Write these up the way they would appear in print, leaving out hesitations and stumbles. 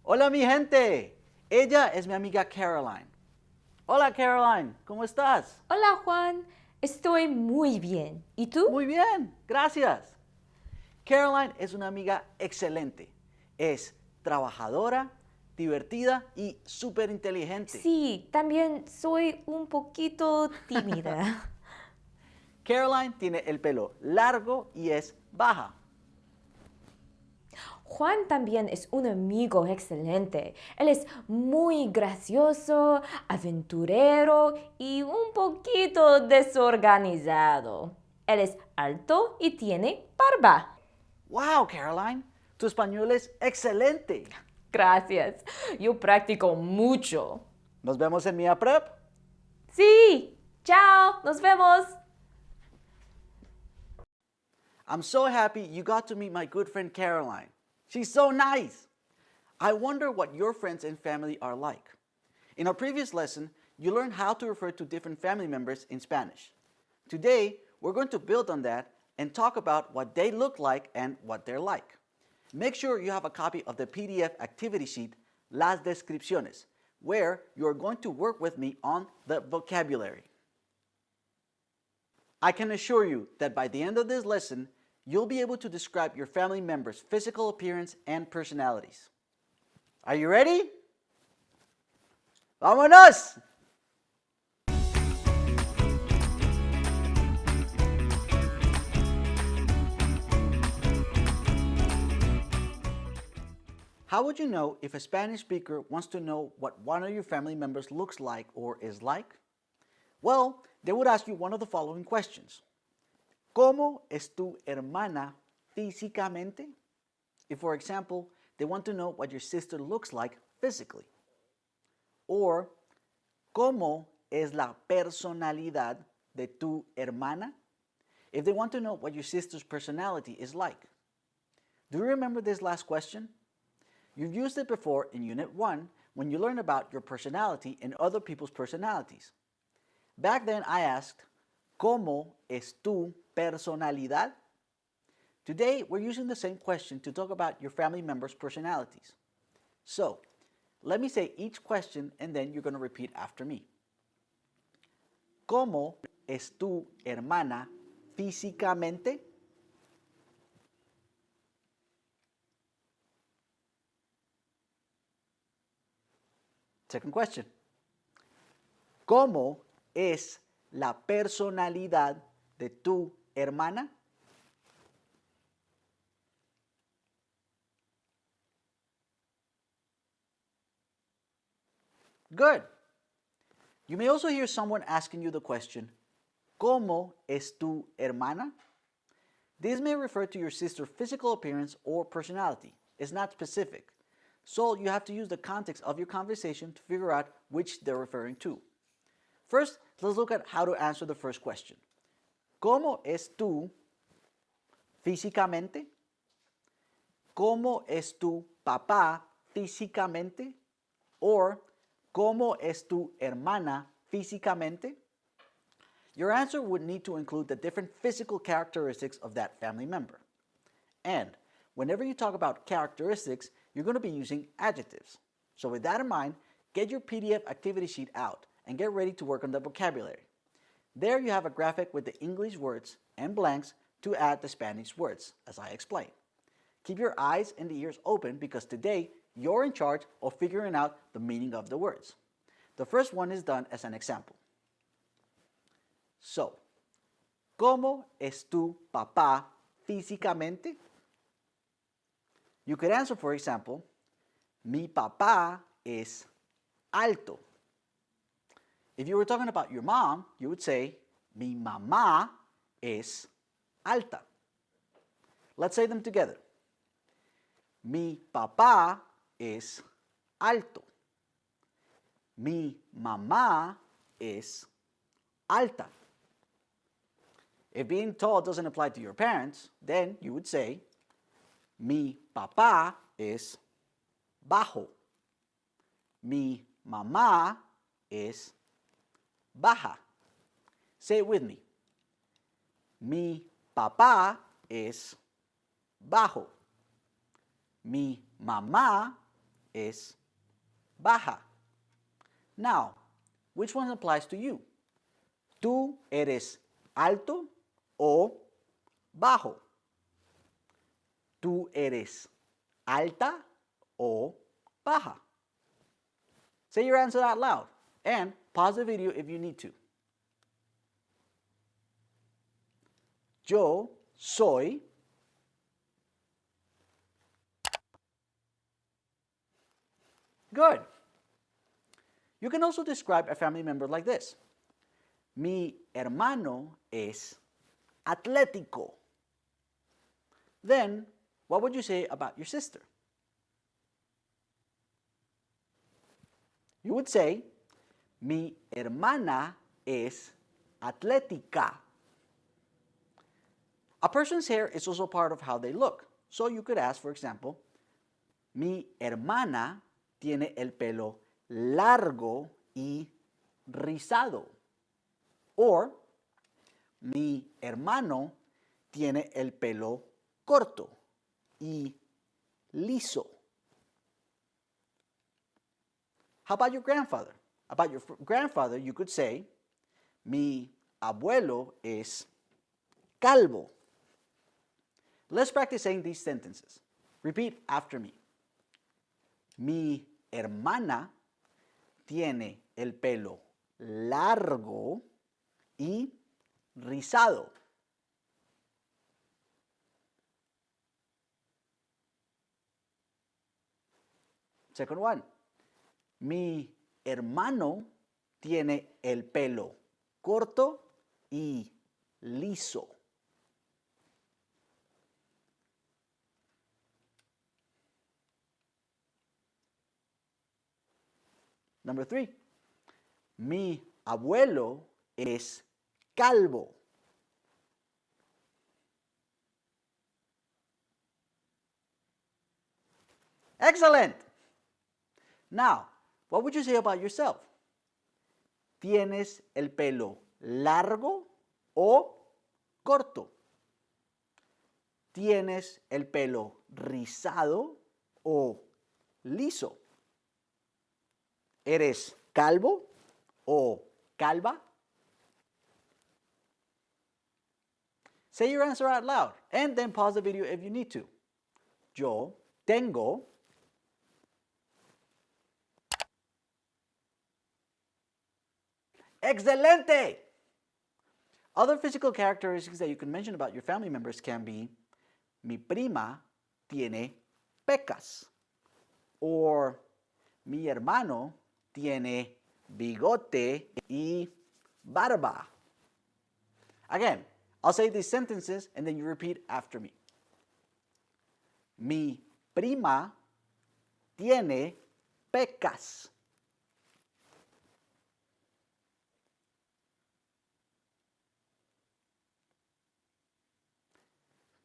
Hola mi gente, ella es mi amiga Caroline. Hola Caroline, ¿cómo estás? Hola Juan, estoy muy bien. ¿Y tú? Muy bien, gracias. Caroline es una amiga excelente. Es trabajadora, divertida y súper inteligente. Sí, también soy un poquito tímida. Caroline tiene el pelo largo y es baja. Juan también es un amigo excelente. Él es muy gracioso, aventurero y un poquito desorganizado. Él es alto y tiene barba. ¡Wow, Caroline! Tu español es excelente. Gracias. Yo practico mucho. Nos vemos en MiaPrep. Sí, chao, nos vemos. I'm so happy you got to meet my good friend Caroline. She's so nice. I wonder what your friends and family are like. In our previous lesson, you learned how to refer to different family members in Spanish. Today, we're going to build on that and talk about what they look like and what they're like. Make sure you have a copy of the PDF activity sheet, Las Descripciones, where you are going to work with me on the vocabulary. I can assure you that by the end of this lesson, you'll be able to describe your family members' physical appearance and personalities. Are you ready? ¡Vámonos! How would you know if a Spanish speaker wants to know what one of your family members looks like or is like? Well, they would ask you one of the following questions. ¿Cómo es tu hermana físicamente? If, for example, they want to know what your sister looks like physically. Or, ¿cómo es la personalidad de tu hermana? If they want to know what your sister's personality is like. Do you remember this last question? You've used it before in Unit 1 when you learned about your personality and other people's personalities. Back then I asked, ¿cómo es tu personalidad? Today we're using the same question to talk about your family members' personalities. So, let me say each question and then you're going to repeat after me. ¿Cómo es tu hermana físicamente? Second question. ¿Cómo es la personalidad de tu hermana? Good. You may also hear someone asking you the question, ¿Cómo es tu hermana? This may refer to your sister's physical appearance or personality. It's not specific. So you have to use the context of your conversation to figure out which they're referring to. First, let's look at how to answer the first question. ¿Cómo es tu físicamente? ¿Cómo es tu papá físicamente? Or, ¿cómo es tu hermana físicamente? Your answer would need to include the different physical characteristics of that family member. And whenever you talk about characteristics, you're going to be using adjectives. So with that in mind, get your PDF activity sheet out and get ready to work on the vocabulary. There you have a graphic with the English words and blanks to add the Spanish words, as I explained. Keep your eyes and ears open because today you're in charge of figuring out the meaning of the words. The first one is done as an example. So, ¿cómo es tu papá físicamente? You could answer, for example, mi papá es alto. If you were talking about your mom, you would say, mi mamá es alta. Let's say them together. Mi papá es alto. Mi mamá es alta. If being tall doesn't apply to your parents, then you would say, mi papá es bajo. Mi mamá es baja. Say it with me. Mi papá es bajo. Mi mamá es baja. Now, which one applies to you? ¿Tú eres alto o bajo? ¿Tú eres alta o baja? Say your answer out loud and pause the video if you need to. Yo soy. Good. You can also describe a family member like this. Mi hermano es atlético. Then, what would you say about your sister? You would say, mi hermana es atlética. A person's hair is also part of how they look. So you could ask, for example, mi hermana tiene el pelo largo y rizado. Or, mi hermano tiene el pelo corto y liso. How about your grandfather? About your grandfather, you could say, mi abuelo es calvo. Let's practice saying these sentences. Repeat after me. Mi hermana tiene el pelo largo y rizado. Second one. Mi hermano tiene el pelo corto y liso. Number three. Mi abuelo es calvo. Excellent. Now, what would you say about yourself? ¿Tienes el pelo largo o corto? ¿Tienes el pelo rizado o liso? ¿Eres calvo o calva? Say your answer out loud and then pause the video if you need to. Yo tengo. Excelente! Other physical characteristics that you can mention about your family members can be mi prima tiene pecas or mi hermano tiene bigote y barba. Again, I'll say these sentences and then you repeat after me. Mi prima tiene pecas.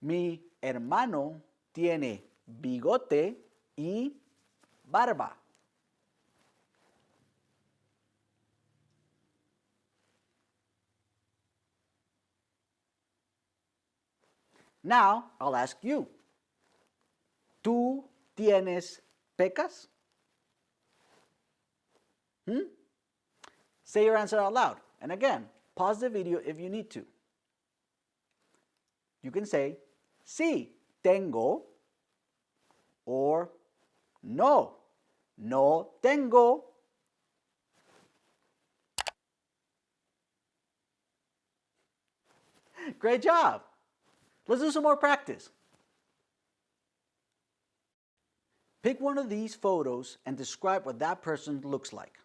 Mi hermano tiene bigote y barba. Now, I'll ask you. ¿Tú tienes pecas? Say your answer out loud. And again, pause the video if you need to. You can say, sí, tengo, or no, no tengo. Great job. Let's do some more practice. Pick one of these photos and describe what that person looks like.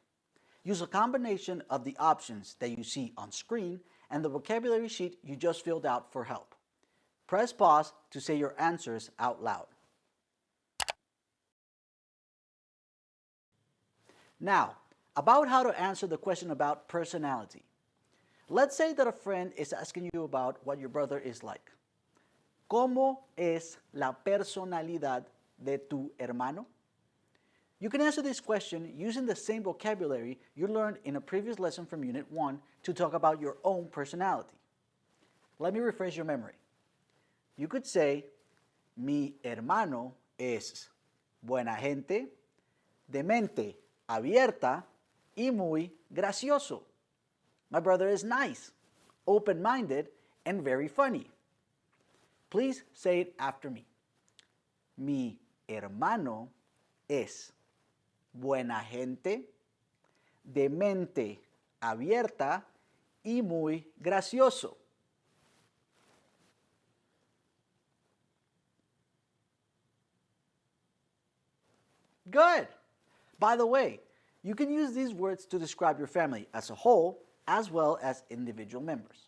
Use a combination of the options that you see on screen and the vocabulary sheet you just filled out for help. Press pause to say your answers out loud. Now, about how to answer the question about personality. Let's say that a friend is asking you about what your brother is like. ¿Cómo es la personalidad de tu hermano? You can answer this question using the same vocabulary you learned in a previous lesson from Unit 1 to talk about your own personality. Let me refresh your memory. You could say, mi hermano es buena gente, de mente abierta y muy gracioso. My brother is nice, open-minded, and very funny. Please say it after me. Mi hermano es buena gente, de mente abierta y muy gracioso. Good. By the way, you can use these words to describe your family as a whole as well as individual members.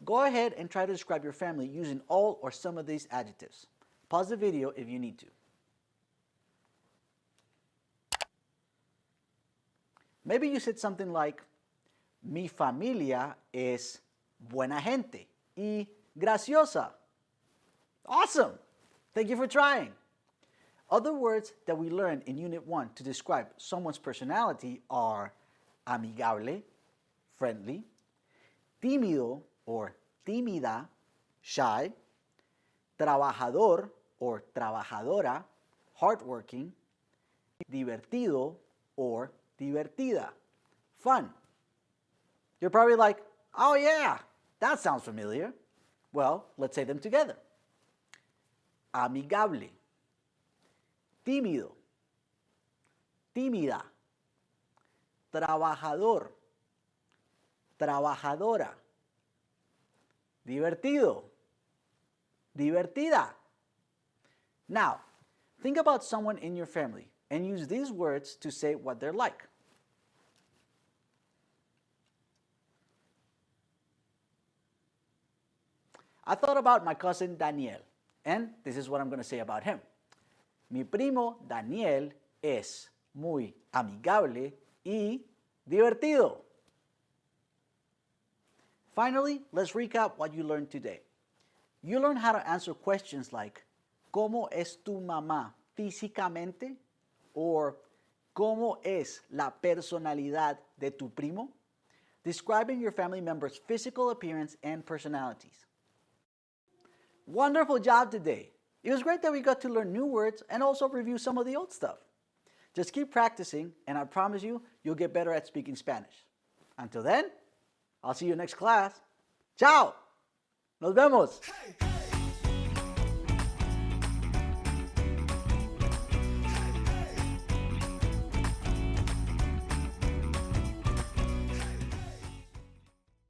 Go ahead and try to describe your family using all or some of these adjectives. Pause the video if you need to. Maybe you said something like, mi familia es buena gente y graciosa. Awesome! Thank you for trying. Other words that we learned in Unit 1 to describe someone's personality are amigable, friendly, tímido or tímida, shy, trabajador or trabajadora, hardworking, divertido or divertida, fun. You're probably like, oh yeah, that sounds familiar. Well, let's say them together. Amigable, tímido, tímida, trabajador, trabajadora, divertido, divertida. Now, think about someone in your family and use these words to say what they're like. I thought about my cousin Daniel, and this is what I'm going to say about him. Mi primo Daniel es muy amigable y divertido. Finally, let's recap what you learned today. You learned how to answer questions like, ¿Cómo es tu mamá físicamente? Or, ¿Cómo es la personalidad de tu primo? Describing your family members' physical appearance and personalities. Wonderful job today. It was great that we got to learn new words and also review some of the old stuff. Just keep practicing, and I promise you, you'll get better at speaking Spanish. Until then, I'll see you next class. Ciao! Nos vemos!